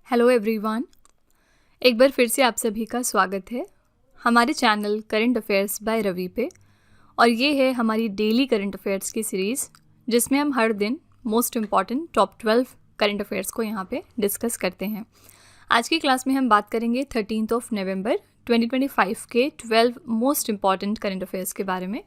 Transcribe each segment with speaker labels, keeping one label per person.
Speaker 1: Hello everyone, एक बार फिर से आप सभी का स्वागत है हमारे channel current affairs by Ravi पे। और ये है हमारी डेली करंट अफेयर्स की सीरीज़ जिसमें हम हर दिन most important top 12 current affairs को यहाँ पे डिस्कस करते हैं। आज की क्लास में हम बात करेंगे 13 नवंबर 2025 के 12 मोस्ट इम्पॉर्टेंट करंट अफेयर्स के बारे में।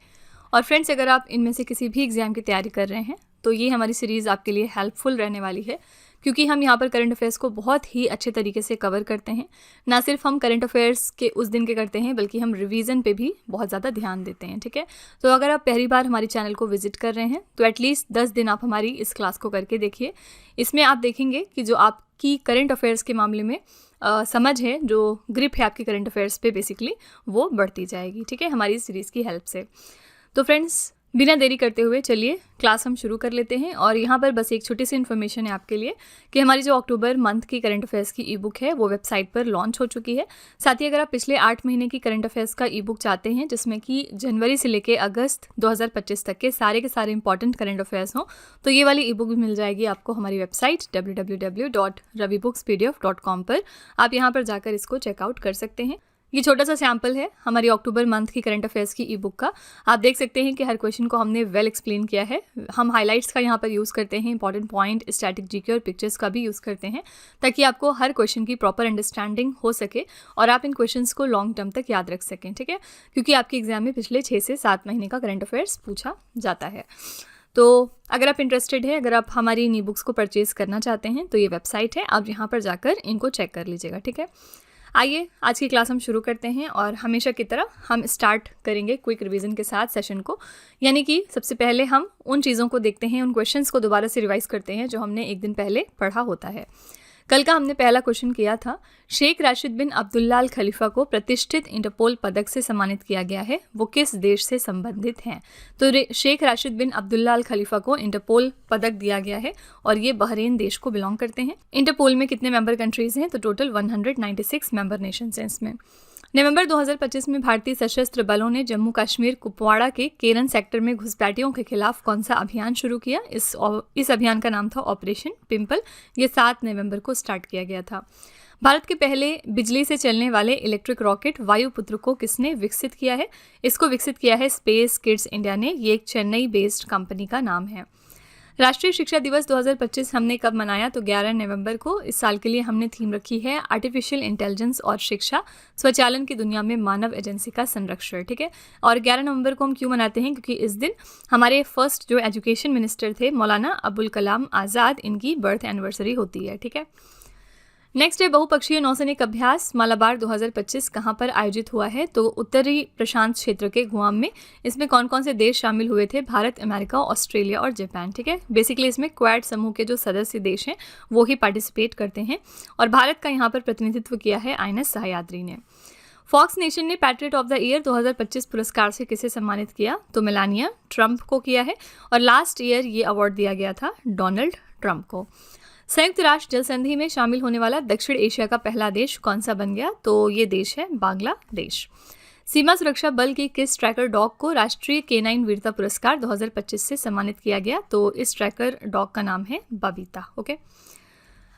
Speaker 1: और फ्रेंड्स, अगर आप इनमें से किसी भी एग्ज़ाम की तैयारी कर रहे हैं तो ये हमारी सीरीज़ आपके लिए हेल्पफुल रहने वाली है, क्योंकि हम यहाँ पर करंट अफेयर्स को बहुत ही अच्छे तरीके से कवर करते हैं। ना सिर्फ हम करंट अफेयर्स के उस दिन के करते हैं, बल्कि हम रिवीजन पे भी बहुत ज़्यादा ध्यान देते हैं। ठीक है, तो अगर आप पहली बार हमारे चैनल को विजिट कर रहे हैं तो एटलीस्ट 10 दिन आप हमारी इस क्लास को करके देखिए। इसमें आप देखेंगे कि जो आपकी करंट अफेयर्स के मामले में समझ है, जो ग्रिप है आपकी करंट अफेयर्स पे बेसिकली, वो बढ़ती जाएगी। ठीक है, हमारी इस सीरीज़ की हेल्प से। तो फ्रेंड्स, बिना देरी करते हुए चलिए क्लास हम शुरू कर लेते हैं। और यहाँ पर बस एक छोटी सी इन्फॉर्मेशन है आपके लिए कि हमारी जो अक्टूबर मंथ की करंट अफेयर्स की ई बुक है वो वेबसाइट पर लॉन्च हो चुकी है। साथ ही अगर आप पिछले 8 महीने की करंट अफेयर्स का ई बुक चाहते हैं, जिसमें कि जनवरी से लेकर अगस्त 2025 तक के सारे इंपॉर्टेंट करंट अफेयर्स हों, तो ये वाली ई बुक भी मिल जाएगी आपको हमारी वेबसाइट www.ravibookspdf.com पर। आप यहाँ पर जाकर इसको चेकआउट कर सकते हैं। ये छोटा सा सैम्पल है हमारी अक्टूबर मंथ की करंट अफेयर्स की ई बुक का। आप देख सकते हैं कि हर क्वेश्चन को हमने वेल एक्सप्लेन किया है। हम हाइलाइट्स का यहाँ पर यूज़ करते हैं, इंपॉर्टेंट पॉइंट, स्टैटिक जीके और पिक्चर्स का भी यूज़ करते हैं, ताकि आपको हर क्वेश्चन की प्रॉपर अंडरस्टैंडिंग हो सके और आप इन क्वेश्चंस को लॉन्ग टर्म तक याद रख सकें। ठीक है, क्योंकि आपके एग्जाम में पिछले 6 से 7 महीने का करंट अफेयर्स पूछा जाता है। तो अगर आप इंटरेस्टेड है, अगर आप हमारी इन ई बुक्स को परचेज़ करना चाहते हैं, तो ये वेबसाइट है, आप यहाँ पर जाकर इनको चेक कर लीजिएगा। ठीक है, आइए आज की क्लास हम शुरू करते हैं। और हमेशा की तरह हम स्टार्ट करेंगे क्विक रिवीजन के साथ सेशन को। यानी कि सबसे पहले हम उन चीज़ों को देखते हैं, उन क्वेश्चंस को दोबारा से रिवाइज करते हैं जो हमने एक दिन पहले पढ़ा होता है। कल का हमने पहला क्वेश्चन किया था, शेख राशिद बिन अब्दुल्ला अल खलीफा को प्रतिष्ठित इंटरपोल पदक से सम्मानित किया गया है, वो किस देश से संबंधित हैं? तो शेख राशिद बिन अब्दुल्ला अल खलीफा को इंटरपोल पदक दिया गया है और ये बहरीन देश को बिलोंग करते हैं। इंटरपोल में कितने मेंबर कंट्रीज हैं? तो टोटल 196 मेंबर नेशंस हैं इसमें। नवंबर 2025 में भारतीय सशस्त्र बलों ने जम्मू कश्मीर कुपवाड़ा के केरन सेक्टर में घुसपैठियों के खिलाफ कौन सा अभियान शुरू किया? इस अभियान का नाम था ऑपरेशन पिंपल। ये 7 नवंबर को स्टार्ट किया गया था। भारत के पहले बिजली से चलने वाले इलेक्ट्रिक रॉकेट वायुपुत्र को किसने विकसित किया है? इसको विकसित किया है स्पेस किड्स इंडिया ने। ये एक चेन्नई बेस्ड कंपनी का नाम है। राष्ट्रीय शिक्षा दिवस 2025 हमने कब मनाया? तो 11 नवंबर को। इस साल के लिए हमने थीम रखी है आर्टिफिशियल इंटेलिजेंस और शिक्षा, स्वचालन की दुनिया में मानव एजेंसी का संरक्षण। ठीक है, और 11 नवंबर को हम क्यों मनाते हैं? क्योंकि इस दिन हमारे फर्स्ट जो एजुकेशन मिनिस्टर थे मौलाना अबुल कलाम आज़ाद, इनकी बर्थ एनिवर्सरी होती है। ठीक है, नेक्स्ट है बहुपक्षीय नौसैनिक अभ्यास मालाबार 2025 कहाँ पर आयोजित हुआ है? तो उत्तरी प्रशांत क्षेत्र के गुआम में। इसमें कौन कौन से देश शामिल हुए थे? भारत, अमेरिका, ऑस्ट्रेलिया और जापान। ठीक है, बेसिकली इसमें क्वाड समूह के जो सदस्य देश हैं वो ही पार्टिसिपेट करते हैं और भारत का यहाँ पर प्रतिनिधित्व किया है INS सह्याद्री ने। फॉक्स नेशन ने पैट्रियट ऑफ द ईयर 2025 पुरस्कार से किसे सम्मानित किया? तो मेलानिया ट्रंप को किया है और लास्ट ईयर ये अवार्ड दिया गया था डोनाल्ड ट्रंप को। संयुक्त राष्ट्र जल संधि में शामिल होने वाला दक्षिण एशिया का पहला देश कौन सा बन गया? तो ये देश है बांग्लादेश। सीमा सुरक्षा बल की किस ट्रैकर डॉग को राष्ट्रीय केनाइन वीरता पुरस्कार 2025 से सम्मानित किया गया? तो इस ट्रैकर डॉग का नाम है बबीता। ओके,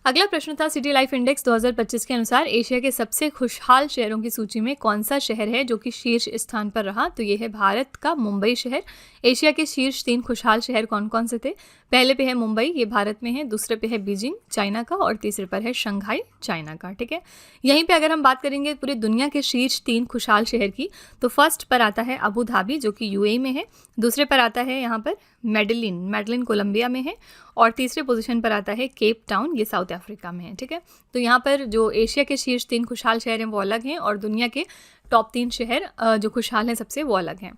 Speaker 1: अगला प्रश्न था सिटी लाइफ इंडेक्स 2025 के अनुसार एशिया के सबसे खुशहाल शहरों की सूची में कौन सा शहर है जो कि शीर्ष स्थान पर रहा? तो ये है भारत का मुंबई शहर। एशिया के शीर्ष 3 खुशहाल शहर कौन कौन से थे? पहले पे है मुंबई, ये भारत में है। दूसरे पे है बीजिंग, चाइना का। और तीसरे पर है शंघाई, चाइना का। ठीक है, यहीं पे अगर हम बात करेंगे पूरी दुनिया के शीर्ष 3 खुशहाल शहर की, तो फर्स्ट पर आता है अबू धाबी जो कि UAE में है। दूसरे पर आता है यहाँ पर मेडलिन कोलंबिया में है। और तीसरे पोजीशन पर आता है केप टाउन, ये साउथ अफ्रीका में है। ठीक है, तो यहाँ पर जो एशिया के शीर्ष 3 खुशहाल शहर हैं वो अलग हैं और दुनिया के टॉप 3 शहर जो खुशहाल हैं सबसे, वो अलग हैं।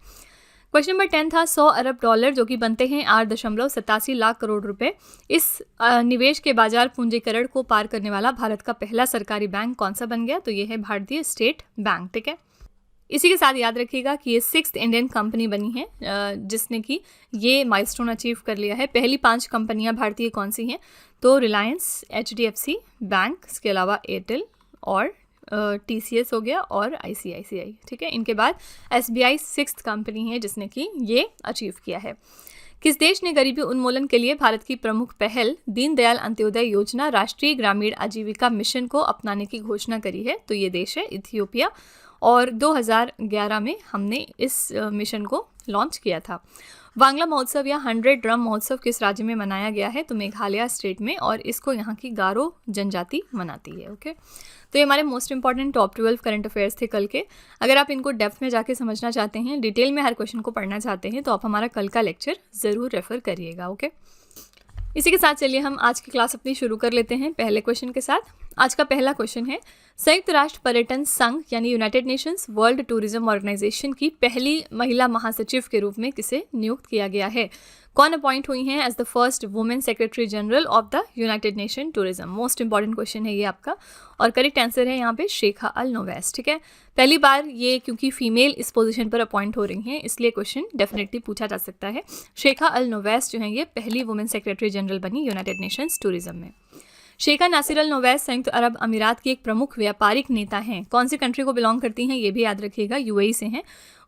Speaker 1: क्वेश्चन नंबर 10 था 100 अरब डॉलर जो कि बनते हैं 8.87 लाख करोड़ रुपए। इस निवेश के बाजार पूंजीकरण को पार करने वाला भारत का पहला सरकारी बैंक कौन सा बन गया? तो ये है भारतीय स्टेट बैंक। ठीक है, इसी के साथ याद रखिएगा कि ये 6th इंडियन कंपनी बनी है जिसने कि ये माइलस्टोन अचीव कर लिया है। पहली 5 कंपनियां भारतीय कौन सी हैं? तो रिलायंस, HDFC बैंक, इसके अलावा एयरटेल और TCS हो गया और ICICI। ठीक है, इनके बाद SBI 6th कंपनी है जिसने कि ये अचीव किया है। किस देश ने गरीबी उन्मूलन के लिए भारत की प्रमुख पहल दीनदयाल अंत्योदय योजना राष्ट्रीय ग्रामीण आजीविका मिशन को अपनाने की घोषणा करी है? तो ये देश है इथियोपिया, और 2011 में हमने इस मिशन को लॉन्च किया था। वांगला महोत्सव या 100 ड्रम महोत्सव किस राज्य में मनाया गया है? तो मेघालय स्टेट में, और इसको यहाँ की गारो जनजाति मनाती है। ओके, तो ये हमारे most important top 12 current affairs थे कल के। अगर आप इनको डेप्थ में जाके समझना चाहते हैं, डिटेल में हर क्वेश्चन को पढ़ना चाहते हैं, तो आप हमारा कल का लेक्चर ज़रूर रेफर करिएगा। ओके, इसी के साथ चलिए हम आज की क्लास अपनी शुरू कर लेते हैं पहले क्वेश्चन के साथ। आज का पहला क्वेश्चन है, संयुक्त राष्ट्र पर्यटन संघ यानी United Nations World Tourism Organization की पहली महिला महासचिव के रूप में किसे नियुक्त किया गया है? कौन अपॉइंट हुई हैं as the first women secretary general of the United Nation tourism? Most important question है ये आपका, और करेक्ट आंसर है यहाँ पे शेखा अल नोवेस। ठीक है, पहली बार ये क्योंकि फीमेल इस पोजीशन पर अपॉइंट हो रही हैं, इसलिए क्वेश्चन डेफिनेटली पूछा जा सकता है। शेखा अल नोवेस जो है ये पहली वुमेन सेक्रेटरी जनरल बनी यूनाइटेड नेशंस टूरिज्म में। शेखा नासिर अल नोवेस संयुक्त अरब अमीरात की एक प्रमुख व्यापारिक नेता हैं। कौन सी कंट्री को बिलोंग करती हैं ये भी याद रखिएगा, यूएई से हैं।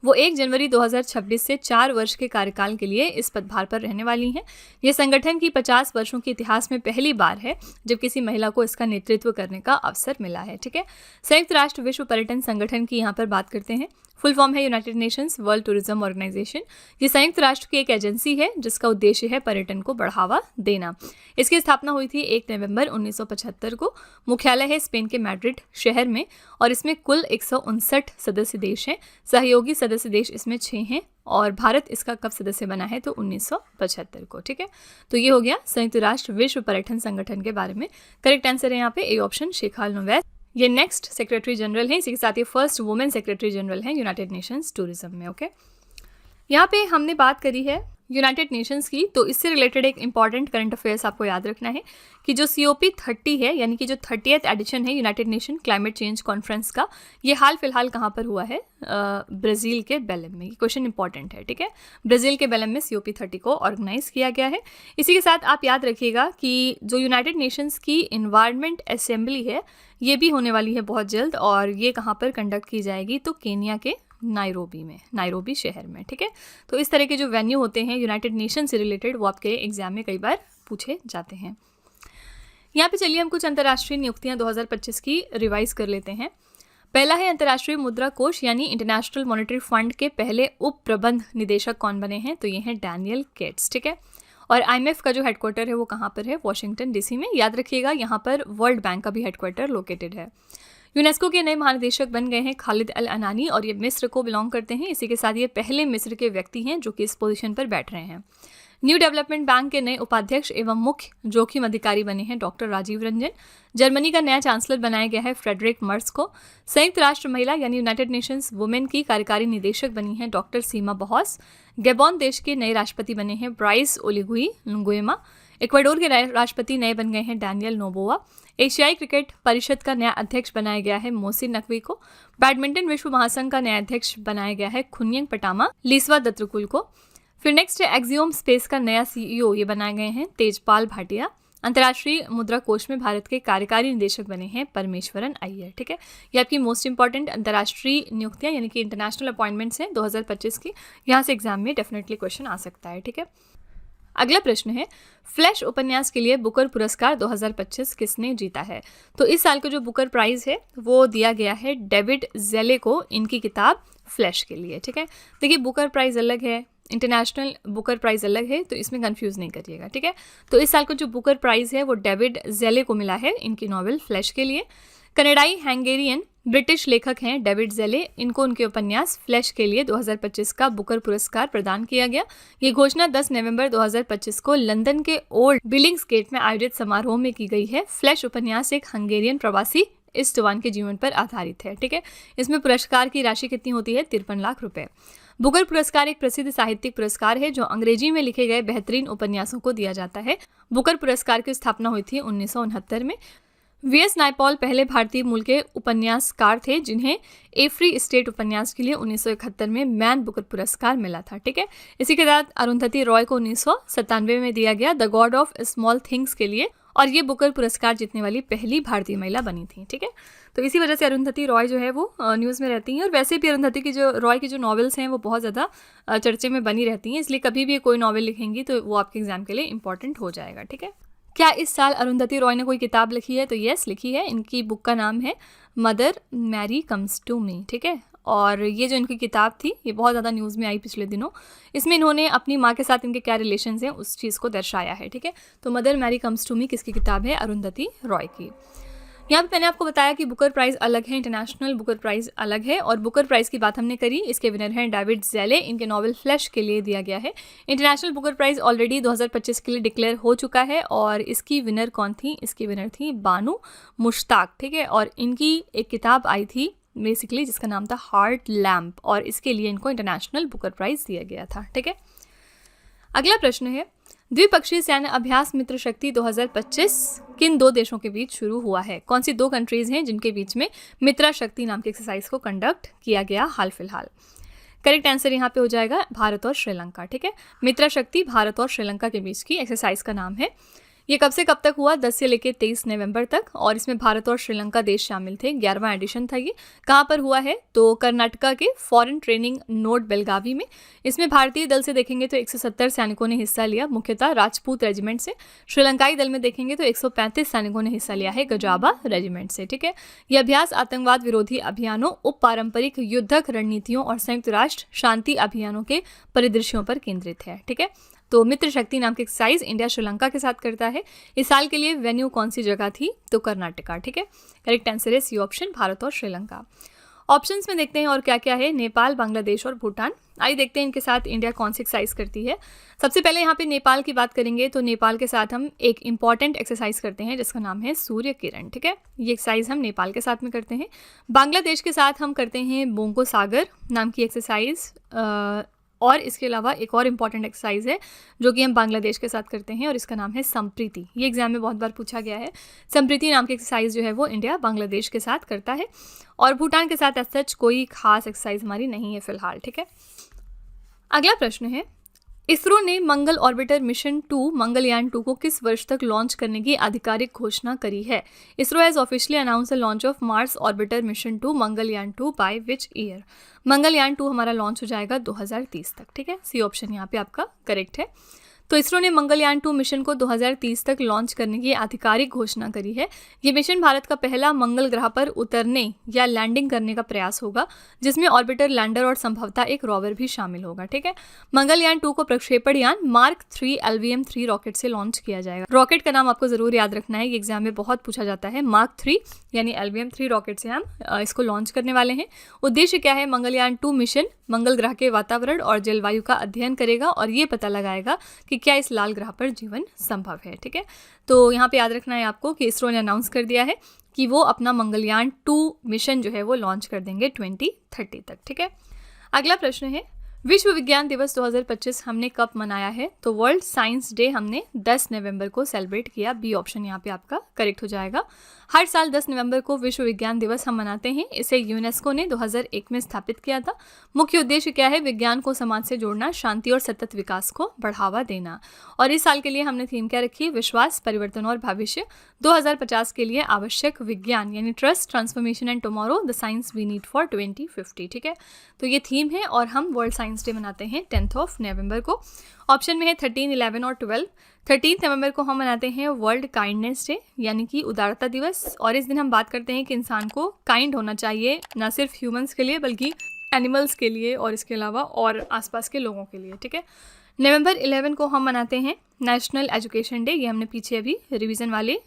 Speaker 1: वो 1 जनवरी 2026 से 4 वर्ष के कार्यकाल के लिए इस पदभार पर रहने वाली हैं। ये संगठन की 50 वर्षों के इतिहास में पहली बार है जब किसी महिला को इसका नेतृत्व करने का अवसर मिला है। ठीक है, संयुक्त राष्ट्र विश्व पर्यटन संगठन की यहाँ पर बात करते हैं। फुल फॉर्म है United Nations World Tourism Organization. ये संयुक्त राष्ट्र की एक एजेंसी है जिसका उद्देश्य है पर्यटन को बढ़ावा देना। इसकी स्थापना हुई थी 1 नवंबर 1975 को। मुख्यालय है स्पेन के मैड्रिड शहर में, और इसमें कुल 159 सदस्य देश हैं। सहयोगी सदस्य देश इसमें 6 हैं, और भारत इसका कब सदस्य बना है? तो 1975 को। ठीक है, तो ये हो गया संयुक्त राष्ट्र विश्व पर्यटन संगठन के बारे में। करेक्ट आंसर है यहाँ पे A option, Shekha Al novice. ये नेक्स्ट सेक्रेटरी जनरल हैं, इसी के साथ ये फर्स्ट वुमेन सेक्रेटरी जनरल हैं यूनाइटेड नेशंस टूरिज्म में। ओके, यहाँ पे हमने बात करी है यूनाइटेड नेशंस की, तो इससे रिलेटेड एक इंपॉर्टेंट करंट अफेयर्स आपको याद रखना है कि जो COP 30 है, यानी कि जो 30th एडिशन है United nation climate change conference का, ये हाल फिलहाल कहाँ पर हुआ है? ब्राज़ील के बेलेम में। ये क्वेश्चन इंपॉर्टेंट है। ठीक है, ब्राज़ील के बेलेम में COP 30 को ऑर्गेनाइज किया गया है। इसी के साथ आप याद रखिएगा कि जो यूनाइटेड नेशंस की इन्वायरमेंट असेंबली है, ये भी होने वाली है बहुत जल्द, और ये कहाँ पर कंडक्ट की जाएगी? तो केन्या के नायरोबी में, नायरोबी शहर में। ठीक है, तो इस तरह के जो वेन्यू होते हैं यूनाइटेड नेशन से रिलेटेड, वो आपके एग्जाम में कई बार पूछे जाते हैं। यहाँ पे चलिए हम कुछ अंतर्राष्ट्रीय नियुक्तियाँ 2025 की रिवाइज कर लेते हैं। पहला है अंतर्राष्ट्रीय मुद्रा कोष यानी इंटरनेशनल मॉनेटरी फंड के पहले उप प्रबंध निदेशक कौन बने हैं? तो ये हैं डैनियल गेट्स। ठीक है, और IMF का जो हेडक्वार्टर है वो कहाँ पर है? वॉशिंगटन DC में। याद रखिएगा यहाँ पर वर्ल्ड बैंक का भी हेडक्वार्टर लोकेटेड है। यूनेस्को के नए महानिदेशक बन गए हैं खालिद अल अनानी, और ये मिस्र को बिलोंग करते हैं। इसी के साथ ये पहले मिस्र के व्यक्ति हैं जो कि इस पोजीशन पर बैठ रहे हैं। न्यू डेवलपमेंट बैंक के नए उपाध्यक्ष एवं मुख्य जोखिम अधिकारी बने हैं डॉक्टर राजीव रंजन। जर्मनी का नया चांसलर बनाया गया है फ्रेडरिक मर्स को। संयुक्त राष्ट्र महिला यानी यूनाइटेड नेशंस वुमेन की कार्यकारी निदेशक बनी है डॉक्टर सीमा बहौस। गैबोन देश के नए राष्ट्रपति बने हैं ब्राइस ओलिगुई लुंगुएमा। इक्वाडोर के राष्ट्रपति नए बन गए हैं डैनियल नोबोआ। एशियाई क्रिकेट परिषद का नया अध्यक्ष बनाया गया है मोहसिन नकवी को। बैडमिंटन विश्व महासंघ का नया अध्यक्ष बनाया गया है खुन्यंग पटामा लीसवा दत्रुकुल को। फिर नेक्स्ट है एक्सियोम स्पेस का नया CEO, ये बनाए गए हैं तेजपाल भाटिया। अंतर्राष्ट्रीय मुद्रा कोष में भारत के कार्यकारी निदेशक बने हैं परमेश्वरन अय्यर। ठीक है, ये आपकी मोस्ट इंपॉर्टेंट अंतर्राष्ट्रीय नियुक्तियां यानी कि इंटरनेशनल अपॉइंटमेंट्स हैं 2025 की। यहाँ से एग्जाम में डेफिनेटली क्वेश्चन आ सकता है। ठीक है, अगला प्रश्न है फ्लैश उपन्यास के लिए बुकर पुरस्कार 2025 किसने जीता है? तो इस साल का जो बुकर प्राइज है वो दिया गया है डेविड ज़ेले को, इनकी किताब फ्लैश के लिए। ठीक है, देखिए बुकर प्राइज अलग है, इंटरनेशनल बुकर प्राइज अलग है, तो इसमें कंफ्यूज नहीं करिएगा। ठीक है, तो इस साल का जो बुकर प्राइज है वो डेविड ज़ेले को मिला है इनकी नॉवेल फ्लैश के लिए। कनाडाई हैंगेरियन ब्रिटिश लेखक हैं डेविड ज़ेले, इनको उनके उपन्यास फ्लैश के लिए 2025 का बुकर पुरस्कार प्रदान किया गया। ये घोषणा 10 नवंबर 2025 को लंदन के ओल्ड बिलिंग्सगेट में आयोजित समारोह में की गई है। फ्लैश उपन्यास एक हंगेरियन प्रवासी इस्टवान के जीवन पर आधारित है। ठीक है, इसमें पुरस्कार की राशि कितनी होती है? 53 लाख रुपए। बुकर पुरस्कार एक प्रसिद्ध साहित्यिक पुरस्कार है जो अंग्रेजी में लिखे गए बेहतरीन उपन्यासों को दिया जाता है। बुकर पुरस्कार की स्थापना हुई थी 1969 में। VS नायपॉल पहले भारतीय मूल के उपन्यासकार थे जिन्हें ए फ्री स्टेट उपन्यास के लिए 1971 में मैन बुकर पुरस्कार मिला था। ठीक है, इसी के साथ अरुंधति रॉय को 1997 में दिया गया the God of small things के लिए, और ये बुकर पुरस्कार जीतने वाली पहली भारतीय महिला बनी थी। ठीक है, तो इसी वजह से अरुंधति रॉय जो है वो न्यूज़ में रहती हैं। और वैसे भी अरुंधति की जो रॉय की जो नॉवेल्स हैं वो बहुत ज़्यादा चर्चे में बनी रहती हैं, इसलिए कभी भी कोई नॉवेल लिखेंगी तो वो आपके एग्जाम के लिए इंपॉर्टेंट हो जाएगा। ठीक है, क्या इस साल अरुंधति रॉय ने कोई किताब लिखी है? तो यस, लिखी है। इनकी बुक का नाम है Mother Mary comes to me. ठीक है, और ये जो इनकी किताब थी ये बहुत ज़्यादा न्यूज़ में आई पिछले दिनों। इसमें इन्होंने अपनी माँ के साथ इनके क्या रिलेशंस हैं उस चीज़ को दर्शाया है। ठीक है, तो Mother Mary comes to me किसकी किताब है? अरुंधति रॉय की। यहाँ पे मैंने आपको बताया कि बुकर प्राइज़ अलग है, इंटरनेशनल बुकर प्राइज़ अलग है। और बुकर प्राइज़ की बात हमने करी, इसके विनर हैं डेविड ज़ेले, इनके नॉवल फ्लैश के लिए दिया गया है। इंटरनेशनल बुकर प्राइज़ ऑलरेडी 2025 के लिए डिक्लेयर हो चुका है और इसकी विनर कौन थी? इसकी विनर थी बानू मुश्ताक। ठीक है, और इनकी एक किताब आई थी बेसिकली जिसका नाम था हार्ट लैम्प, और इसके लिए इनको इंटरनेशनल बुकर प्राइज़ दिया गया था। ठीक है, अगला प्रश्न है, द्विपक्षीय सैन्य अभ्यास मित्र शक्ति 2025 किन दो देशों के बीच शुरू हुआ है? कौन सी दो कंट्रीज हैं जिनके बीच में मित्रा शक्ति नाम की एक्सरसाइज को कंडक्ट किया गया हाल फिलहाल? करेक्ट आंसर यहाँ पे हो जाएगा भारत और श्रीलंका। ठीक है, मित्रा शक्ति भारत और श्रीलंका के बीच की एक्सरसाइज का नाम है। ये कब से कब तक हुआ? 10 से लेकर 23 नवंबर तक, और इसमें भारत और श्रीलंका देश शामिल थे। 11वां एडिशन था ये। कहाँ पर हुआ है? तो कर्नाटका के फॉरेन ट्रेनिंग नोड बेलगावी में। इसमें भारतीय दल से देखेंगे तो 170 सैनिकों ने हिस्सा लिया, मुख्यतः राजपूत रेजिमेंट से। श्रीलंकाई दल में देखेंगे तो 135 सैनिकों ने हिस्सा लिया है गजाबा रेजिमेंट से। ठीक है, यह अभ्यास आतंकवाद विरोधी अभियानों, उप पारंपरिक युद्धक रणनीतियों और संयुक्त राष्ट्र शांति अभियानों के परिदृश्यों पर केंद्रित है। ठीक है, तो मित्र शक्ति नाम की एक्सरसाइज इंडिया श्रीलंका के साथ करता है। इस साल के लिए वेन्यू कौन सी जगह थी? तो कर्नाटका। ठीक है, करेक्ट आंसर है सी ऑप्शन, भारत और श्रीलंका। ऑप्शंस में देखते हैं और क्या क्या है। नेपाल, बांग्लादेश और भूटान। आइए देखते हैं इनके साथ इंडिया कौन सी एक्सरसाइज करती है। सबसे पहले यहाँ पे नेपाल की बात करेंगे तो नेपाल के साथ हम एक इंपॉर्टेंट एक्सरसाइज करते हैं जिसका नाम है सूर्य किरण। ठीक है, ये एक्सरसाइज हम नेपाल के साथ में करते हैं। बांग्लादेश के साथ हम करते हैं बोंगो सागर नाम की एक्सरसाइज, और इसके अलावा एक और इम्पॉर्टेंट एक्सरसाइज है जो कि हम बांग्लादेश के साथ करते हैं और इसका नाम है संप्रीति। ये एग्जाम में बहुत बार पूछा गया है। संप्रीति नाम की एक्सरसाइज जो है वो इंडिया बांग्लादेश के साथ करता है, और भूटान के साथ एज सच कोई खास एक्सरसाइज हमारी नहीं है फिलहाल। ठीक है, अगला प्रश्न है, इसरो ने मंगल ऑर्बिटर मिशन 2 मंगलयान 2 को किस वर्ष तक लॉन्च करने की आधिकारिक घोषणा करी है? ISRO has officially announce the launch of Mars orbiter mission 2 Mangalyaan 2 by which year? Mangalyaan 2 हमारा लॉन्च हो जाएगा 2030 तक। ठीक है, सी ऑप्शन यहाँ पे आपका करेक्ट है। तो इसरो ने मंगलयान 2 मिशन को 2030 तक लॉन्च करने की आधिकारिक घोषणा करी है। ये मिशन भारत का पहला मंगल ग्रह पर उतरने या लैंडिंग करने का प्रयास होगा, जिसमें ऑर्बिटर, लैंडर और संभवतः एक रोवर भी शामिल होगा। ठीक है, मंगलयान 2 को प्रक्षेपण यान मार्क 3 LVM-3 रॉकेट से लॉन्च किया जाएगा। रॉकेट का नाम आपको जरूर याद रखना है, ये एग्जाम में बहुत पूछा जाता है। मार्क 3 यानी LVM-3 रॉकेट से हम इसको लॉन्च करने वाले हैं। उद्देश्य क्या है? मंगलयान 2 मिशन मंगल ग्रह के वातावरण और जलवायु का अध्ययन करेगा और ये पता लगाएगा कि क्या इस लाल ग्रह पर जीवन संभव है। ठीक है, तो यहाँ पे याद रखना है आपको कि इसरो ने अनाउंस कर दिया है कि वो अपना मंगलयान 2 मिशन जो है वो लॉन्च कर देंगे 2030 तक। ठीक है, अगला प्रश्न है, विश्व विज्ञान दिवस 2025 हमने कब मनाया है? तो वर्ल्ड साइंस डे हमने 10 नवंबर को सेलिब्रेट किया। बी ऑप्शन यहाँ पे आपका करेक्ट हो जाएगा। हर साल 10 नवंबर को विश्व विज्ञान दिवस हम मनाते हैं। इसे यूनेस्को ने 2001 में स्थापित किया था। मुख्य उद्देश्य क्या है? विज्ञान को समाज से जोड़ना, शांति और सतत विकास को बढ़ावा देना। और इस साल के लिए हमने थीम क्या रखी है? विश्वास, परिवर्तन और भविष्य। 2050 के लिए आवश्यक विज्ञान यानी trust, transformation and tomorrow, the science we need for 2050। ठीक है, तो ये थीम है और हम वर्ल्ड साइंस डे मनाते हैं 10 नवंबर को। ऑप्शन में है 13, 11 और 12। 13 नवंबर को हम मनाते हैं वर्ल्ड काइंडनेस डे यानी कि उदारता दिवस, और इस दिन हम बात करते हैं कि इंसान को काइंड होना चाहिए, ना सिर्फ ह्यूमंस के लिए बल्कि एनिमल्स के लिए और इसके अलावा और आसपास के लोगों के लिए। ठीक है, नवंबर 11 को हम मनाते हैं नेशनल एजुकेशन डे। ये हमने पीछे अभी रिवीजन वाले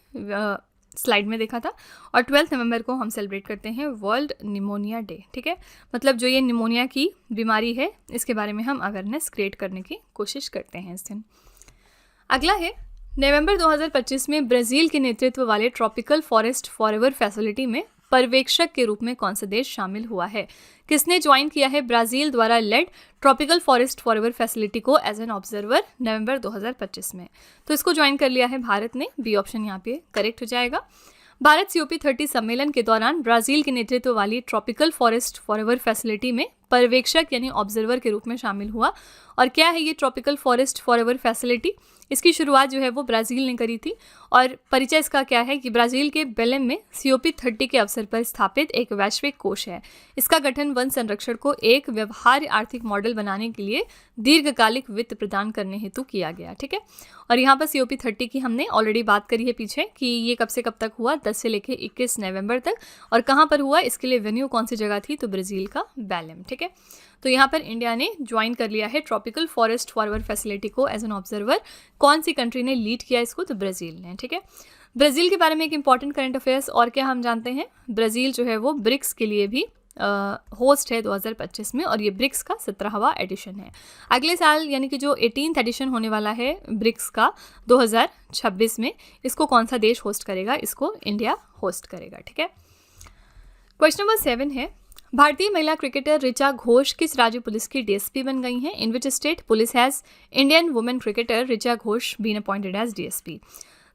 Speaker 1: स्लाइड में देखा था। और 12 नवंबर को हम सेलिब्रेट करते हैं वर्ल्ड निमोनिया डे। ठीक है, मतलब जो ये निमोनिया की बीमारी है इसके बारे में हम अवेयरनेस क्रिएट करने की कोशिश करते हैं इस दिन। अगला है, नवंबर 2025 में ब्राज़ील के नेतृत्व वाले ट्रॉपिकल फॉरेस्ट फॉरएवर फैसिलिटी में पर्यवेक्षक के रूप में कौन सा देश शामिल हुआ है? किसने ज्वाइन किया है ब्राज़ील द्वारा led tropical forest forever facility को एज एन ऑब्जर्वर नवंबर 2025 में? तो इसको ज्वाइन कर लिया है भारत ने। बी ऑप्शन यहाँ पे करेक्ट हो जाएगा। भारत COP30 सम्मेलन के दौरान ब्राज़ील के नेतृत्व वाली ट्रॉपिकल फॉरेस्ट फॉरएवर फैसिलिटी में पर्यवेक्षक यानी ऑब्जर्वर के रूप में शामिल हुआ। और क्या है ये ट्रॉपिकल फॉरेस्ट फॉरएवर फैसिलिटी? इसकी शुरुआत जो है वो ब्राज़ील ने करी थी और परिचय इसका क्या है कि ब्राज़ील के बेलेम में COP30 के अवसर पर स्थापित एक वैश्विक कोष है। इसका गठन वन संरक्षण को एक व्यवहार्य आर्थिक मॉडल बनाने के लिए दीर्घकालिक वित्त प्रदान करने हेतु किया गया। ठीक है, और यहाँ पर COP30 की हमने ऑलरेडी बात करी है पीछे कि ये कब से कब तक हुआ, 10 से लेकर 21 नवंबर तक, और कहाँ पर हुआ, इसके लिए वेन्यू कौन सी जगह थी, तो ब्राज़ील का बेलेम। ठीक है, तो यहाँ पर इंडिया ने ज्वाइन कर लिया है ट्रॉपिकल फॉरेस्ट फॉरवर्ड फैसिलिटी को एज एन ऑब्जर्वर। कौन सी कंट्री ने लीड किया इसको, तो ब्राज़ील ने। ठीक है, ब्राज़ील के बारे में एक इंपॉर्टेंट करंट अफेयर्स और क्या हम जानते हैं, ब्राज़ील जो है वो ब्रिक्स के लिए भी होस्ट है 2025 में, और ये ब्रिक्स का 17वां एडिशन है। अगले साल यानी कि जो 18th एडिशन होने वाला है ब्रिक्स का 2026 में, इसको कौन सा देश होस्ट करेगा, इसको इंडिया होस्ट करेगा। ठीक है, क्वेश्चन नंबर 7 है, भारतीय महिला क्रिकेटर ऋचा घोष किस राज्य पुलिस की DSP बन गई हैं? In which state police has Indian women cricketer Richa Ghosh been appointed as DSP?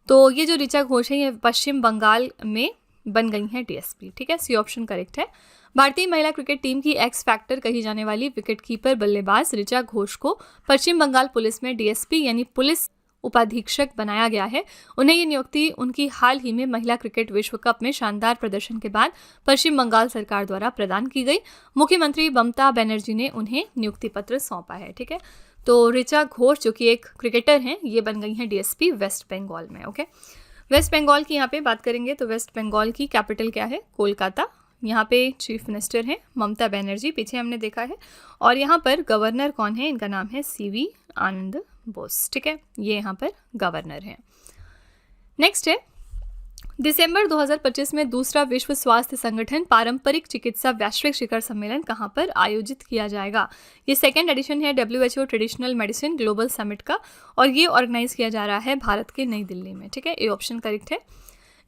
Speaker 1: तो ये जो ऋचा घोष है ये पश्चिम बंगाल में बन गई हैं DSP। ठीक है, सी ऑप्शन करेक्ट है। भारतीय महिला क्रिकेट टीम की एक्स फैक्टर कही जाने वाली विकेटकीपर बल्लेबाज ऋचा घोष को पश्चिम बंगाल पुलिस में DSP यानी पुलिस उपाधीक्षक बनाया गया है। उन्हें ये नियुक्ति उनकी हाल ही में महिला क्रिकेट विश्व कप में शानदार प्रदर्शन के बाद पश्चिम बंगाल सरकार द्वारा प्रदान की गई। मुख्यमंत्री ममता बनर्जी ने उन्हें नियुक्ति पत्र सौंपा है। ठीक है, तो ऋचा घोष जो कि एक क्रिकेटर हैं, ये बन गई हैं DSP वेस्ट बंगाल में। ओके, वेस्ट बंगाल की यहाँ पे बात करेंगे तो वेस्ट बंगाल की कैपिटल क्या है, कोलकाता। यहाँ पे चीफ मिनिस्टर हैं ममता बनर्जी, पीछे हमने देखा है, और यहाँ पर गवर्नर कौन है, इनका नाम है CV आनंद बोस। ठीक है, ये यहाँ पर गवर्नर हैं। नेक्स्ट है, दिसंबर 2025 में दूसरा विश्व स्वास्थ्य संगठन पारंपरिक चिकित्सा वैश्विक शिखर सम्मेलन कहाँ पर आयोजित किया जाएगा? ये 2nd एडिशन है WHO traditional medicine global summit का, और ये ऑर्गेनाइज किया जा रहा है भारत के नई दिल्ली में। ठीक है, ये ऑप्शन करेक्ट है।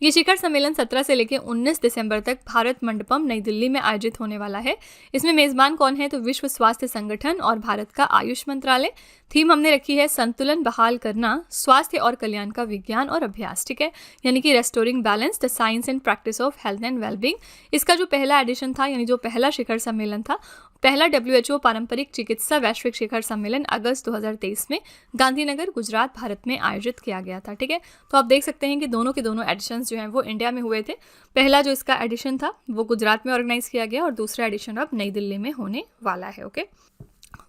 Speaker 1: ये शिखर सम्मेलन 17 से लेकर 19 दिसंबर तक भारत मंडपम नई दिल्ली में आयोजित होने वाला है। इसमें मेजबान कौन है, तो विश्व स्वास्थ्य संगठन और भारत का आयुष मंत्रालय। थीम हमने रखी है संतुलन बहाल करना, स्वास्थ्य और कल्याण का विज्ञान और अभ्यास। ठीक है, यानी कि restoring balance the science and practice of health and wellbeing. इसका जो पहला एडिशन था यानी जो पहला शिखर सम्मेलन था, पहला WHO पारंपरिक चिकित्सा वैश्विक शिखर सम्मेलन अगस्त 2023 में गांधीनगर गुजरात भारत में आयोजित किया गया था। ठीक है, तो आप देख सकते हैं कि दोनों के दोनों एडिशन जो हैं वो इंडिया में हुए थे। पहला जो इसका एडिशन था वो गुजरात में ऑर्गेनाइज किया गया और दूसरा एडिशन अब नई दिल्ली में होने वाला है। ओके,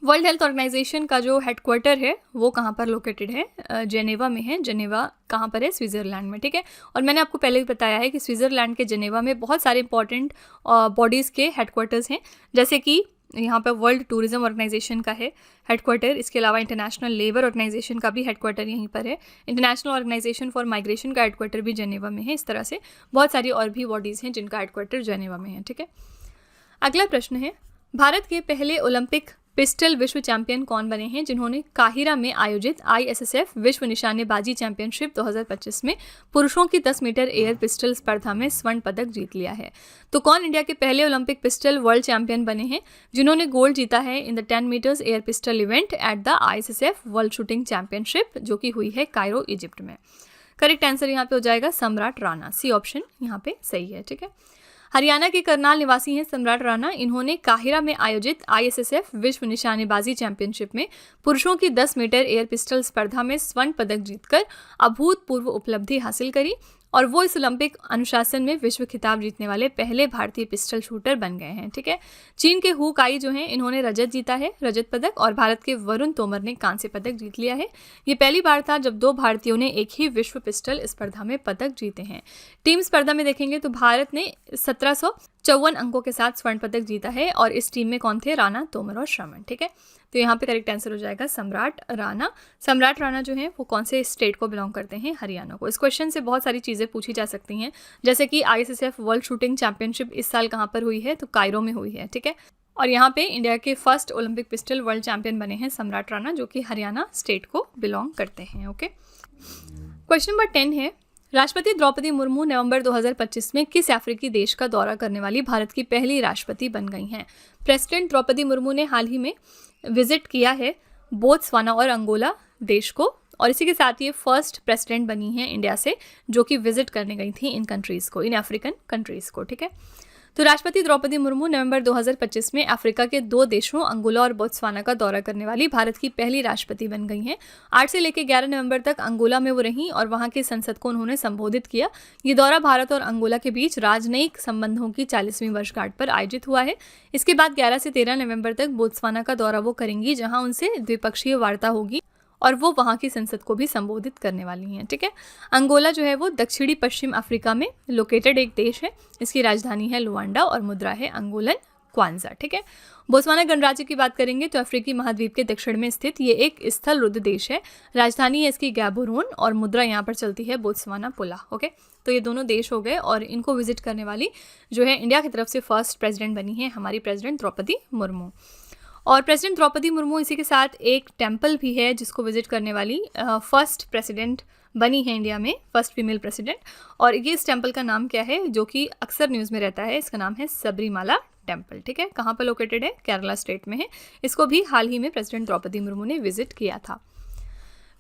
Speaker 1: वर्ल्ड हेल्थ ऑर्गेनाइजेशन का जो हेडक्वार्टर है वो कहाँ पर लोकेटेड है, जेनेवा में है। जेनेवा कहाँ पर है, स्विट्ज़रलैंड में। ठीक है, और मैंने आपको पहले भी बताया है कि स्विट्ज़रलैंड के जेनेवा में बहुत सारे इंपॉर्टेंट बॉडीज़ के हेडक्वार्टर्स हैं, जैसे कि यहाँ पर वर्ल्ड टूरिज्म ऑर्गेनाइजेशन का है हेडक्वार्टर। इसके अलावा इंटरनेशनल लेबर ऑर्गेनाइजेशन का भी हेडक्वार्टर यहीं पर है। इंटरनेशनल ऑर्गेनाइजेशन फॉर माइग्रेशन का हेडक्वार्टर भी जेनेवा में है। इस तरह से बहुत सारी और भी बॉडीज़ हैं जिनका हेडक्वार्टर जेनेवा में है। ठीक है, अगला प्रश्न है, भारत के पहले ओलंपिक पिस्टल विश्व चैंपियन कौन बने हैं जिन्होंने काहिरा में आयोजित ISSF विश्व निशानेबाजी चैंपियनशिप 2025 में पुरुषों की 10 मीटर एयर पिस्टल स्पर्धा में स्वर्ण पदक जीत लिया है? तो कौन इंडिया के पहले ओलंपिक पिस्टल वर्ल्ड चैंपियन बने हैं जिन्होंने गोल्ड जीता है in the 10 meters air pistol event at the ISSF world shooting championship, जो कि हुई है कायरो, इजिप्ट में? करेक्ट आंसर यहाँ पे हो जाएगा सम्राट राणा, सी ऑप्शन यहाँ पे सही है। ठीक है, हरियाणा के करनाल निवासी हैं सम्राट राणा। इन्होंने काहिरा में आयोजित ISSF विश्व निशानेबाजी चैंपियनशिप में पुरुषों की 10 मीटर एयर पिस्टल स्पर्धा में स्वर्ण पदक जीतकर अभूतपूर्व उपलब्धि हासिल करी, और वो इस ओलंपिक अनुशासन में विश्व खिताब जीतने वाले पहले भारतीय पिस्टल शूटर बन गए हैं। ठीक है, चीन के हु काई जो हैं इन्होंने रजत जीता है, रजत पदक, और भारत के वरुण तोमर ने कांस्य पदक जीत लिया है। ये पहली बार था जब 2 भारतीयों ने एक ही विश्व पिस्टल स्पर्धा में पदक जीते हैं। टीम स्पर्धा में देखेंगे तो भारत ने 1754 अंकों के साथ स्वर्ण पदक जीता है, और इस टीम में कौन थे, राणा, तोमर और श्रमण। ठीक है, तो यहाँ पे करेक्ट आंसर हो जाएगा सम्राट राणा। सम्राट राणा जो है वो कौन से स्टेट को बिलोंग करते हैं, हरियाणा को। इस क्वेश्चन से बहुत सारी चीज़ें पूछी जा सकती हैं, जैसे कि ISSF वर्ल्ड शूटिंग चैंपियनशिप इस साल कहाँ पर हुई है, तो कायरो में हुई है। ठीक है, और यहाँ पे इंडिया के first Olympic pistol world champion बने हैं सम्राट राणा, जो कि हरियाणा स्टेट को बिलोंग करते हैं। ओके, क्वेश्चन नंबर 10 है, राष्ट्रपति द्रौपदी मुर्मू नवंबर 2025 में किस अफ्रीकी देश का दौरा करने वाली भारत की पहली राष्ट्रपति बन गई हैं? प्रेसिडेंट द्रौपदी मुर्मू ने हाल ही में विजिट किया है बोत्सवाना और अंगोला देश को, और इसी के साथ ये फर्स्ट प्रेसिडेंट बनी हैं इंडिया से जो कि विजिट करने गई थी इन कंट्रीज़ को, इन अफ्रीकन कंट्रीज़ को। ठीक है, तो राष्ट्रपति द्रौपदी मुर्मू नवंबर 2025 में अफ्रीका के 2 देशों अंगोला और बोत्सवाना का दौरा करने वाली भारत की पहली राष्ट्रपति बन गई हैं। 8 से लेकर 11 नवंबर तक अंगोला में वो रहीं और वहां की संसद को उन्होंने संबोधित किया। ये दौरा भारत और अंगोला के बीच राजनयिक संबंधों की 40वीं वर्षगांठ पर आयोजित हुआ है। इसके बाद 11 से 13 नवंबर तक बोत्सवाना का दौरा वो करेंगी, जहां उनसे द्विपक्षीय वार्ता होगी और वो वहाँ की संसद को भी संबोधित करने वाली हैं। ठीक है, अंगोला जो है वो दक्षिणी पश्चिम अफ्रीका में लोकेटेड एक देश है। इसकी राजधानी है लुआंडा और मुद्रा है अंगोलन क्वांजा। ठीक है, बोत्सवाना गणराज्य की बात करेंगे तो अफ्रीकी महाद्वीप के दक्षिण में स्थित ये एक स्थल रुद्ध देश है। राजधानी है इसकी गैबोरोन और मुद्रा यहाँ पर चलती है बोत्सवाना पुला। ओके, तो ये दोनों देश हो गए और इनको विजिट करने वाली जो है इंडिया की तरफ से फर्स्ट प्रेसिडेंट बनी है हमारी प्रेसिडेंट द्रौपदी मुर्मू। और प्रेसिडेंट द्रौपदी मुर्मू इसी के साथ एक टेम्पल भी है जिसको विजिट करने वाली फर्स्ट प्रेसिडेंट बनी है इंडिया में, फर्स्ट फीमेल प्रेसिडेंट। और ये इस टेम्पल का नाम क्या है जो कि अक्सर न्यूज़ में रहता है, इसका नाम है सबरीमाला टेम्पल। ठीक है, कहाँ पर लोकेटेड है? केरला स्टेट में है। इसको भी हाल ही में प्रेसिडेंट द्रौपदी मुर्मू ने विजिट किया था।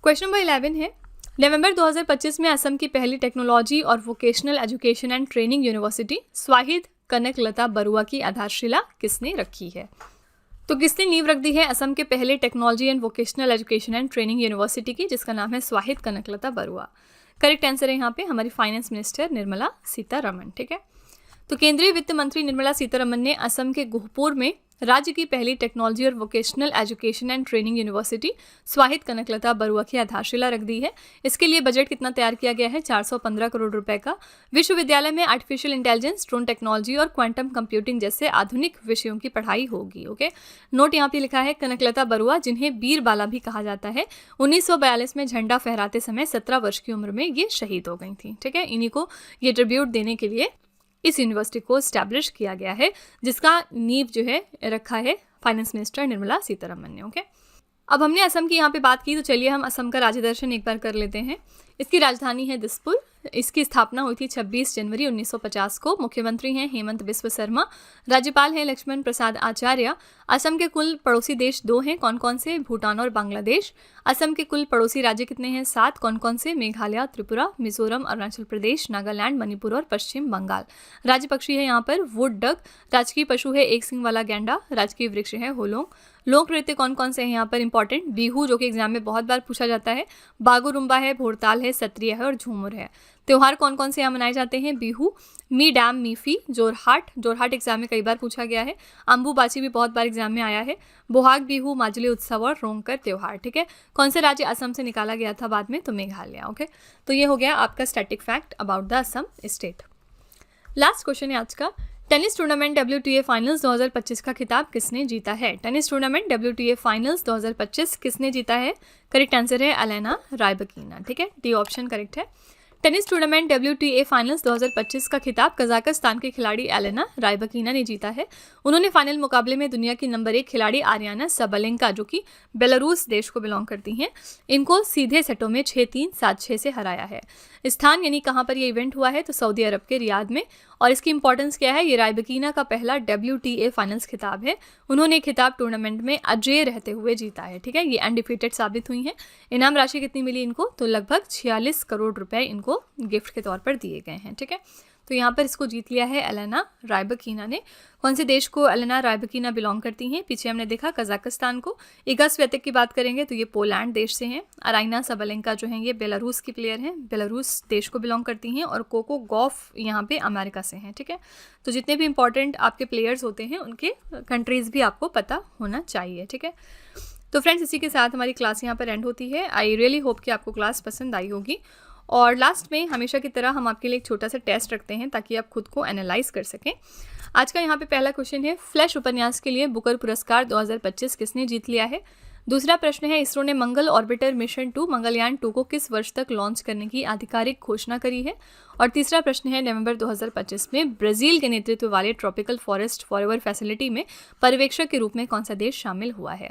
Speaker 1: क्वेश्चन नंबर 11 है, नवंबर 2025 में असम की पहली टेक्नोलॉजी और vocational education and training university Swahid Kanaklata Barua की आधारशिला किसने रखी है? तो किसने नींव रख दी है असम के पहले technology and vocational education and training university की, जिसका नाम है स्वाहिद कनकलता बरुआ। करेक्ट आंसर है यहाँ पे हमारी फाइनेंस मिनिस्टर निर्मला सीतारमण। ठीक है, तो केंद्रीय वित्त मंत्री निर्मला सीतारमण ने असम के गोहपुर में राज्य की पहली टेक्नोलॉजी और vocational education and training university Swahid Kanaklata Barua की आधारशिला रख दी है। इसके लिए बजट कितना तैयार किया गया है? 415 करोड़ रुपए का। विश्वविद्यालय में आर्टिफिशियल इंटेलिजेंस, ड्रोन टेक्नोलॉजी और क्वांटम कंप्यूटिंग जैसे आधुनिक विषयों की पढ़ाई होगी। ओके, नोट यहाँ पे लिखा है कनकलता बरुआ, जिन्हें बीरबाला भी कहा जाता है, 1942 में झंडा फहराते समय 17 वर्ष की उम्र में ये शहीद हो गई थी। ठीक है, इन्हीं को ये ट्रिब्यूट देने के लिए इस यूनिवर्सिटी को स्टैब्लिश किया गया है, जिसका नींव जो है रखा है फाइनेंस मिनिस्टर निर्मला सीतारमण ने। ओके, अब हमने असम की यहाँ पे बात की, तो चलिए हम असम का राज्य दर्शन एक बार कर लेते हैं। इसकी राजधानी है दिसपुर। इसकी स्थापना हुई थी 26 जनवरी 1950 को। मुख्यमंत्री हैं हेमंत बिस्व शर्मा। राज्यपाल हैं लक्ष्मण प्रसाद आचार्य। असम के कुल पड़ोसी देश 2 हैं। कौन कौन से? भूटान और बांग्लादेश। असम के कुल पड़ोसी राज्य कितने हैं? 7। कौन कौन से? मेघालय, त्रिपुरा, मिजोरम, अरुणाचल प्रदेश, नागालैंड, मणिपुर और पश्चिम बंगाल। राज्य पक्षी है यहाँ पर वुड डक। राजकीय पशु है एक सिंग वाला गैंडा। राजकीय वृक्ष है होलोंग। लोक नृत्य कौन कौन से हैं यहाँ पर? इंपॉर्टेंट, बिहू जो कि एग्जाम में बहुत बार पूछा जाता है, बागुरुम्बा है, भोरताल है, सत्रिय है और झूमर है। त्योहार कौन कौन से यहाँ मनाए जाते हैं? बिहू, मी डैम मीफी, जोरहाट एग्जाम में कई बार पूछा गया है। अम्बुबाची भी बहुत बार एग्जाम में आया है। बोहाग बिहू, माजुली उत्सव और रोंगकर त्योहार। ठीक है, कौन से राज्य असम से निकाला गया था बाद में? तो मेघालय। ओके, तो ये हो गया आपका static fact about the Assam state. Last question है आज का, टेनिस टूर्नामेंट WTA फाइनल्स 2025 का खिताब किसने जीता है? टेनिस टूर्नामेंट WTA फाइनल्स 2025 किसने जीता है? करेक्ट आंसर है एलेना रायबकीना। ठीक है, डी ऑप्शन करेक्ट है। टेनिस टूर्नामेंट WTA फाइनल्स 2025 का खिताब कजाकिस्तान के खिलाड़ी एलेना रायबकीना ने जीता है। उन्होंने फाइनल मुकाबले में दुनिया की नंबर 1 खिलाड़ी आरियाना सबलेंका, जो कि बेलारूस देश को बिलोंग करती हैं, इनको सीधे सेटों में 6-3, 7-6 से हराया है। स्थान यानी कहाँ पर ये इवेंट हुआ है? तो सऊदी अरब के रियाद में। और इसकी इंपॉर्टेंस क्या है? ये रायबकीना का पहला WTA फाइनल्स खिताब है। उन्होंने खिताब टूर्नामेंट में अजेय रहते हुए जीता है। ठीक है, ये अनडिफीटेड साबित हुई हैं। इनाम राशि कितनी मिली इनको? तो लगभग 46 करोड़ रुपए इनको गिफ्ट के तौर पर दिए गए हैं। ठीक है, तो यहाँ पर इसको जीत लिया है एलेना रायबकीना ने। कौन से देश को एलेना रायबकीना बिलोंग करती हैं? पीछे हमने देखा कजाकिस्तान को। इगा स्वियातेक की बात करेंगे तो ये पोलैंड देश से हैं। अराइना सबलेंका जो हैं ये बेलारूस की प्लेयर हैं, बेलारूस देश को बिलोंग करती हैं। और कोको गॉफ यहाँ पे अमेरिका से हैं। ठीक है, तो जितने भी इंपॉर्टेंट आपके प्लेयर्स होते हैं उनके कंट्रीज़ भी आपको पता होना चाहिए। ठीक है, तो फ्रेंड्स इसी के साथ हमारी क्लास यहाँ पर एंड होती है। आई रियली होप कि आपको क्लास पसंद आई होगी। और लास्ट में हमेशा की तरह हम आपके लिए एक छोटा सा टेस्ट रखते हैं ताकि आप खुद को एनालाइज कर सकें। आज का यहाँ पे पहला क्वेश्चन है, फ्लैश उपन्यास के लिए बुकर पुरस्कार 2025 किसने जीत लिया है? दूसरा प्रश्न है, इसरो ने मंगल ऑर्बिटर मिशन 2 मंगलयान 2 को किस वर्ष तक लॉन्च करने की आधिकारिक घोषणा करी है? और तीसरा प्रश्न है, नवंबर 2025 में ब्राज़ील के नेतृत्व वाले ट्रॉपिकल फॉरेस्ट फॉरएवर फैसिलिटी में पर्यवेक्षक के रूप में कौन सा देश शामिल हुआ है?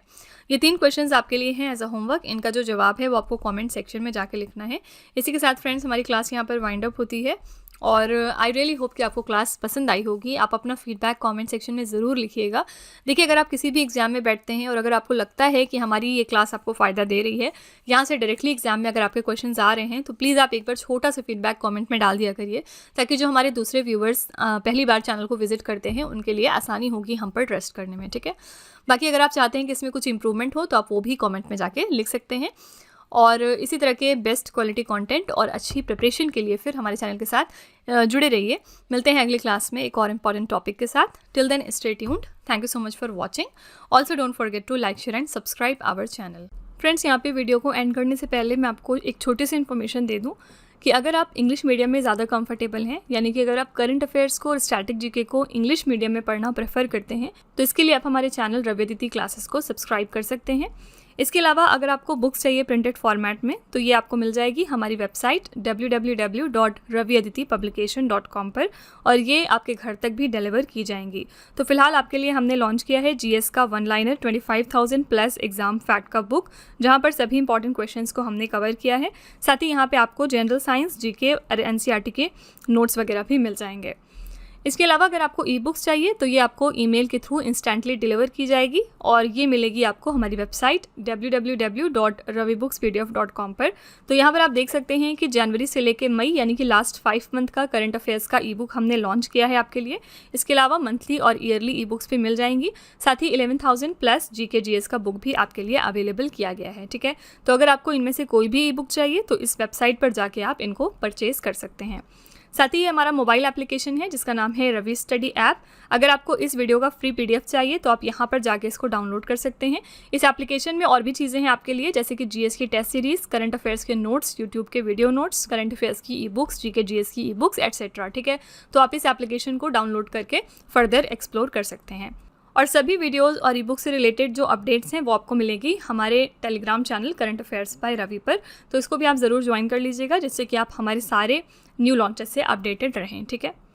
Speaker 1: ये 3 क्वेश्चंस आपके लिए हैं एज अ होमवर्क। इनका जो जवाब है वो आपको कमेंट सेक्शन में जाके लिखना है। इसी के साथ फ्रेंड्स हमारी क्लास यहाँ पर वाइंड अप होती है। और आई रियली होप कि आपको क्लास पसंद आई होगी। आप अपना फीडबैक कमेंट सेक्शन में ज़रूर लिखिएगा। देखिए, अगर आप किसी भी एग्ज़ाम में बैठते हैं और अगर आपको लगता है कि हमारी ये क्लास आपको फ़ायदा दे रही है, यहाँ से डायरेक्टली एग्ज़ाम में अगर आपके क्वेश्चंस आ रहे हैं, तो प्लीज़ आप एक बार छोटा सा फीडबैक कमेंट में डाल दिया करिए, ताकि जो हमारे दूसरे व्यूवर्स पहली बार चैनल को विजिट करते हैं उनके लिए आसानी होगी हम पर ट्रस्ट करने में, ठीक है। बाकी अगर आप चाहते हैं कि इसमें कुछ इंप्रूवमेंट हो तो आप वो भी कमेंट में जाके लिख सकते हैं। और इसी तरह के बेस्ट क्वालिटी कंटेंट और अच्छी प्रिपरेशन के लिए फिर हमारे चैनल के साथ जुड़े रहिए। मिलते हैं अगली क्लास में एक और इम्पॉर्टेंट टॉपिक के साथ। Till then stay tuned. Thank you so much for watching. Also don't forget to like, share and subscribe our channel. Friends, यहाँ पे वीडियो को एंड करने से पहले मैं आपको एक छोटी सी इन्फॉर्मेशन दे दूँ कि अगर आप इंग्लिश मीडियम में ज़्यादा कंफर्टेबल हैं, यानी कि अगर आप करंट अफेयर्स को और स्टैटिक जीके को इंग्लिश मीडियम में पढ़ना प्रेफर करते हैं, तो इसके लिए आप हमारे चैनल रवि अदिति क्लासेस को सब्सक्राइब कर सकते हैं। इसके अलावा अगर आपको बुक्स चाहिए प्रिंटेड फॉर्मेट में, तो ये आपको मिल जाएगी हमारी वेबसाइट www.raviaditipublication.com पर, और ये आपके घर तक भी डिलीवर की जाएंगी। तो फिलहाल आपके लिए हमने लॉन्च किया है जीएस का one liner 25,000 plus exam fact का बुक, जहाँ पर सभी इंपॉर्टेंट क्वेश्चंस को हमने कवर किया है। साथ ही यहाँ पे आपको जनरल साइंस, जीके और एनसीईआरटी के नोट्स वगैरह भी मिल जाएंगे। इसके अलावा अगर आपको ई बुक्स चाहिए तो ये आपको ईमेल के थ्रू इंस्टेंटली डिलीवर की जाएगी, और ये मिलेगी आपको हमारी वेबसाइट www.ravibookspdf.com पर। तो यहाँ पर आप देख सकते हैं कि जनवरी से लेकर मई, यानी कि लास्ट 5 मंथ का करंट अफेयर्स का ई बुक हमने लॉन्च किया है आपके लिए। इसके अलावा मंथली और ईयरली ई बुक्स भी मिल जाएंगी। साथ ही 11,000 प्लस जीके जीएस का बुक भी आपके लिए अवेलेबल किया गया है, ठीक है। तो अगर आपको इनमें से कोई भी ई बुक चाहिए तो इस वेबसाइट पर जाके आप इनको परचेज कर सकते हैं। साथ ही ये हमारा मोबाइल एप्लीकेशन है जिसका नाम है रवि स्टडी ऐप। अगर आपको इस वीडियो का फ्री पीडीएफ चाहिए तो आप यहाँ पर जाके इसको डाउनलोड कर सकते हैं। इस एप्लीकेशन में और भी चीज़ें हैं आपके लिए, जैसे कि जीएस की टेस्ट सीरीज़, करंट अफेयर्स के नोट्स, यूट्यूब के वीडियो नोट्स, करंट अफेयर्स की ई बुक्स, जीके जीएस की ई बुक्स एटसेट्रा, ठीक है। तो आप इस एप्लीकेशन को डाउनलोड करके फर्दर एक्सप्लोर कर सकते हैं। और सभी वीडियोस और ई बुक से रिलेटेड जो अपडेट्स हैं वो आपको मिलेगी हमारे Telegram channel current affairs by Ravi पर। तो इसको भी आप ज़रूर ज्वाइन कर लीजिएगा, जिससे कि आप हमारे सारे न्यू लॉन्चेस से अपडेटेड रहें, ठीक है।